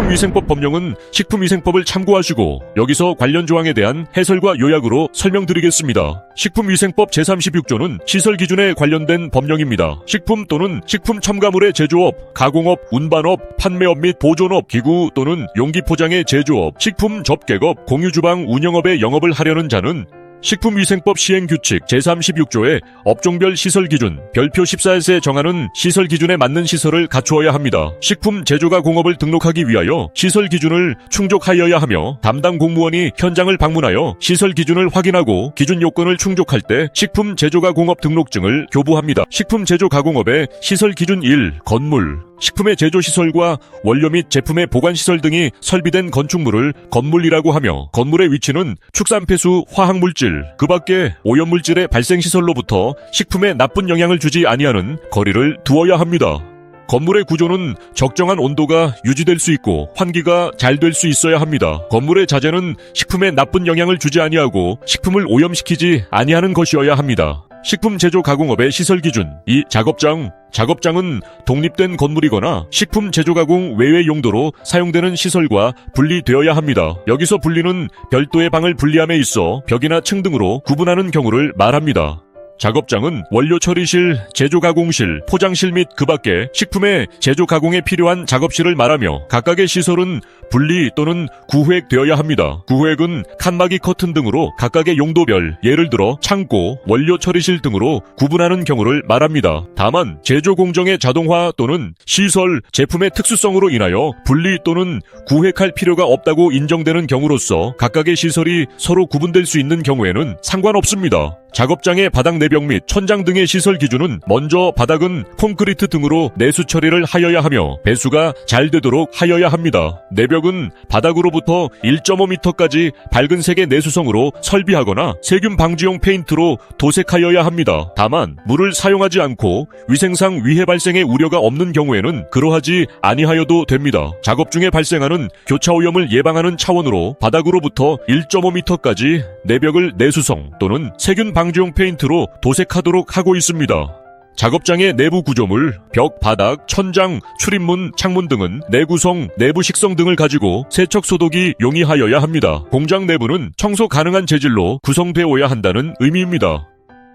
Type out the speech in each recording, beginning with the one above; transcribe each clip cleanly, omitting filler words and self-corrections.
식품위생법 법령은 식품위생법을 참고하시고 여기서 관련 조항에 대한 해설과 요약으로 설명드리겠습니다. 식품위생법 제36조는 시설 기준에 관련된 법령입니다. 식품 또는 식품 첨가물의 제조업, 가공업, 운반업, 판매업 및 보존업, 기구 또는 용기 포장의 제조업, 식품 접객업, 공유주방 운영업에 영업을 하려는 자는 식품위생법 시행규칙 제36조의 업종별 시설기준 별표 14에서 정하는 시설기준에 맞는 시설을 갖추어야 합니다. 식품 제조가 공업을 등록하기 위하여 시설기준을 충족하여야 하며 담당 공무원이 현장을 방문하여 시설기준을 확인하고 기준 요건을 충족할 때 식품 제조가 공업 등록증을 교부합니다. 식품 제조 가공업의 시설기준 1. 건물 식품의 제조시설과 원료 및 제품의 보관시설 등이 설비된 건축물을 건물이라고 하며 건물의 위치는 축산폐수 화학물질 그 밖에 오염물질의 발생시설로부터 식품에 나쁜 영향을 주지 아니하는 거리를 두어야 합니다. 건물의 구조는 적정한 온도가 유지될 수 있고 환기가 잘 될 수 있어야 합니다. 건물의 자재는 식품에 나쁜 영향을 주지 아니하고 식품을 오염시키지 아니하는 것이어야 합니다. 식품 제조 가공업의 시설 기준 2. 작업장은 독립된 건물이거나 식품 제조 가공 외외 용도로 사용되는 시설과 분리되어야 합니다. 여기서 분리는 별도의 방을 분리함에 있어 벽이나 층 등으로 구분하는 경우를 말합니다. 작업장은 원료 처리실, 제조 가공실, 포장실 및 그 밖에 식품의 제조 가공에 필요한 작업실을 말하며 각각의 시설은 분리 또는 구획되어야 합니다. 구획은 칸막이 커튼 등으로 각각의 용도별, 예를 들어 창고, 원료 처리실 등으로 구분하는 경우를 말합니다. 다만 제조 공정의 자동화 또는 시설, 제품의 특수성으로 인하여 분리 또는 구획할 필요가 없다고 인정되는 경우로서 각각의 시설이 서로 구분될 수 있는 경우에는 상관없습니다. 작업장의 바닥 내벽 및 천장 등의 시설 기준은 먼저 바닥은 콘크리트 등으로 내수 처리를 하여야 하며 배수가 잘 되도록 하여야 합니다. 내벽은 바닥으로부터 1.5m까지 밝은 색의 내수성으로 설비하거나 세균 방지용 페인트로 도색하여야 합니다. 다만 물을 사용하지 않고 위생상 위해 발생의 우려가 없는 경우에는 그러하지 아니하여도 됩니다. 작업 중에 발생하는 교차 오염을 예방하는 차원으로 바닥으로부터 1.5m까지 내벽을 내수성 또는 세균 방지용 페인트로 도색하도록 하고 있습니다. 작업장의 내부 구조물, 벽, 바닥, 천장, 출입문, 창문 등은 내구성, 내부 식성 등을 가지고 세척 소독이 용이하여야 합니다. 공장 내부는 청소 가능한 재질로 구성되어야 한다는 의미입니다.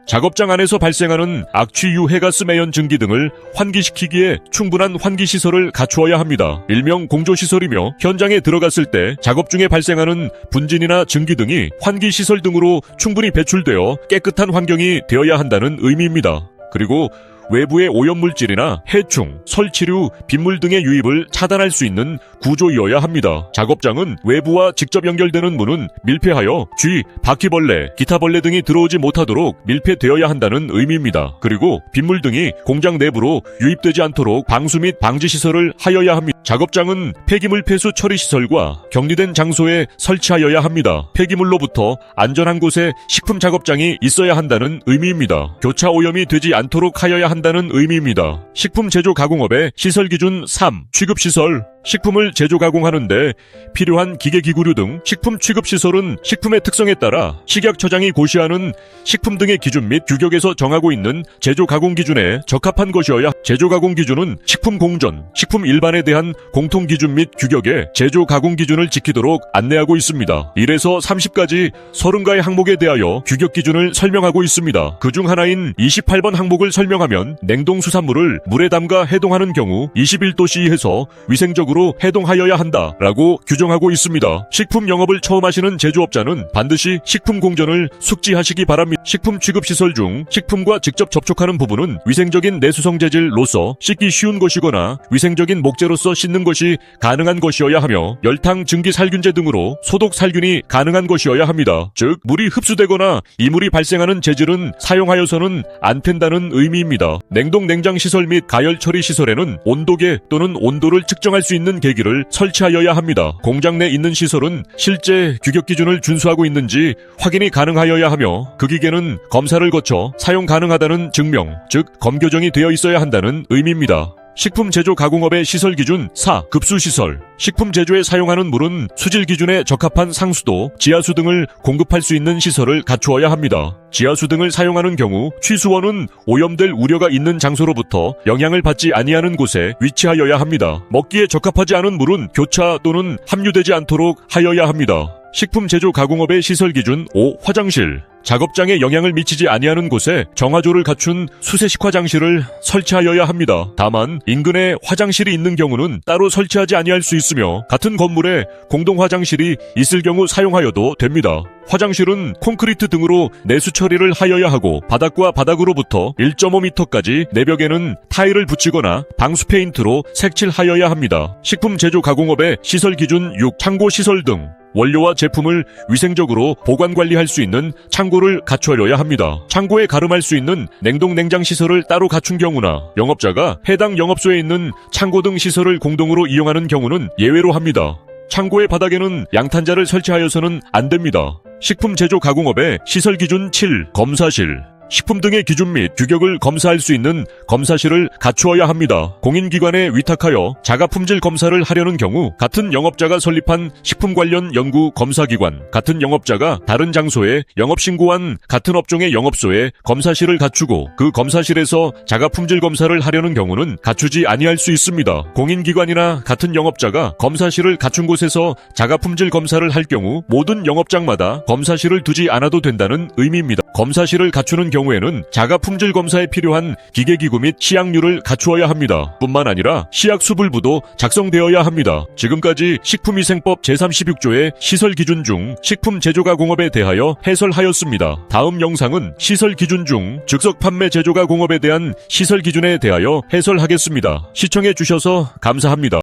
작업장 안에서 발생하는 악취 유해가스 매연 증기 등을 환기시키기에 충분한 환기시설을 갖추어야 합니다. 일명 공조시설이며 현장에 들어갔을 때 작업 중에 발생하는 분진이나 증기 등이 환기시설 등으로 충분히 배출되어 깨끗한 환경이 되어야 한다는 의미입니다. 그리고 외부의 오염물질이나 해충, 설치류, 빗물 등의 유입을 차단할 수 있는 구조이어야 합니다. 작업장은 외부와 직접 연결되는 문은 밀폐하여 쥐, 바퀴벌레, 기타 벌레 등이 들어오지 못하도록 밀폐되어야 한다는 의미입니다. 그리고 빗물 등이 공장 내부로 유입되지 않도록 방수 및 방지 시설을 하여야 합니다. 작업장은 폐기물 폐수 처리 시설과 격리된 장소에 설치하여야 합니다. 폐기물로부터 안전한 곳에 식품 작업장이 있어야 한다는 의미입니다. 교차 오염이 되지 않도록 하여야 한다는 의미입니다. 식품 제조 가공업의 시설 기준 3. 취급시설 식품을 제조 가공하는데 필요한 기계기구류 등 식품 취급시설은 식품의 특성에 따라 식약처장이 고시하는 식품 등의 기준 및 규격에서 정하고 있는 제조 가공 기준에 적합한 것이어야 제조 가공 기준은 식품 공전, 식품 일반에 대한 공통 기준 및 규격의 제조 가공 기준을 지키도록 안내하고 있습니다. 1에서 30까지 30가의 항목에 대하여 규격 기준을 설명하고 있습니다. 그중 하나인 28번 항목을 설명하면 냉동 수산물을 물에 담가 해동하는 경우 21도씨 해서 위생적으로 해동하여야 한다라고 규정하고 있습니다. 식품 영업을 처음 하시는 제조업자는 반드시 식품 공전을 숙지하시기 바랍니다. 식품 취급시설 중 식품과 직접 접촉하는 부분은 위생적인 내수성 재질로서 씻기 쉬운 것이거나 위생적인 목재로서 씻는 것이 가능한 것이어야 하며 열탕, 증기, 살균제 등으로 소독, 살균이 가능한 것이어야 합니다. 즉 물이 흡수되거나 이물이 발생하는 재질은 사용하여서는 안 된다는 의미입니다. 냉동 냉장 시설 및 가열 처리 시설에는 온도계 또는 온도를 측정할 수 있는 계기를 설치하여야 합니다. 공장 내 있는 시설은 실제 규격 기준을 준수하고 있는지 확인이 가능하여야 하며 그 기계는 검사를 거쳐 사용 가능하다는 증명, 즉 검교정이 되어 있어야 한다는 의미입니다. 식품 제조 가공업의 시설 기준 4. 급수시설. 식품 제조에 사용하는 물은 수질 기준에 적합한 상수도, 지하수 등을 공급할 수 있는 시설을 갖추어야 합니다. 지하수 등을 사용하는 경우 취수원은 오염될 우려가 있는 장소로부터 영향을 받지 아니하는 곳에 위치하여야 합니다. 먹기에 적합하지 않은 물은 교차 또는 함유되지 않도록 하여야 합니다. 식품 제조 가공업의 시설 기준 5. 화장실. 작업장에 영향을 미치지 아니하는 곳에 정화조를 갖춘 수세식 화장실을 설치하여야 합니다. 다만 인근에 화장실이 있는 경우는 따로 설치하지 아니할 수 있으며 같은 건물에 공동 화장실이 있을 경우 사용하여도 됩니다. 화장실은 콘크리트 등으로 내수 처리를 하여야 하고 바닥과 바닥으로부터 1.5m까지 내벽에는 타일을 붙이거나 방수 페인트로 색칠하여야 합니다. 식품 제조 가공업의 시설 기준 6. 창고 시설 등. 원료와 제품을 위생적으로 보관 관리할 수 있는 창고를 갖추어야 합니다. 창고에 가름할 수 있는 냉동 냉장 시설을 따로 갖춘 경우나 영업자가 해당 영업소에 있는 창고 등 시설을 공동으로 이용하는 경우는 예외로 합니다. 창고의 바닥에는 양탄자를 설치하여서는 안 됩니다. 식품 제조 가공업의 시설 기준 7. 검사실. 식품 등의 기준 및 규격을 검사할 수 있는 검사실을 갖추어야 합니다. 공인기관에 위탁하여 자가품질 검사를 하려는 경우 같은 영업자가 설립한 식품 관련 연구 검사기관, 같은 영업자가 다른 장소에 영업신고한 같은 업종의 영업소에 검사실을 갖추고 그 검사실에서 자가품질 검사를 하려는 경우는 갖추지 아니할 수 있습니다. 공인기관이나 같은 영업자가 검사실을 갖춘 곳에서 자가품질 검사를 할 경우 모든 영업장마다 검사실을 두지 않아도 된다는 의미입니다. 검사실을 갖추는 경우에는 자가품질 검사에 필요한 기계기구 및 시약류를 갖추어야 합니다. 뿐만 아니라 시약수불부도 작성되어야 합니다. 지금까지 식품위생법 제36조의 시설 기준 중 식품 제조가공업에 대하여 해설하였습니다. 다음 영상은 시설 기준 중 즉석 판매 제조가공업에 대한 시설 기준에 대하여 해설하겠습니다. 시청해 주셔서 감사합니다.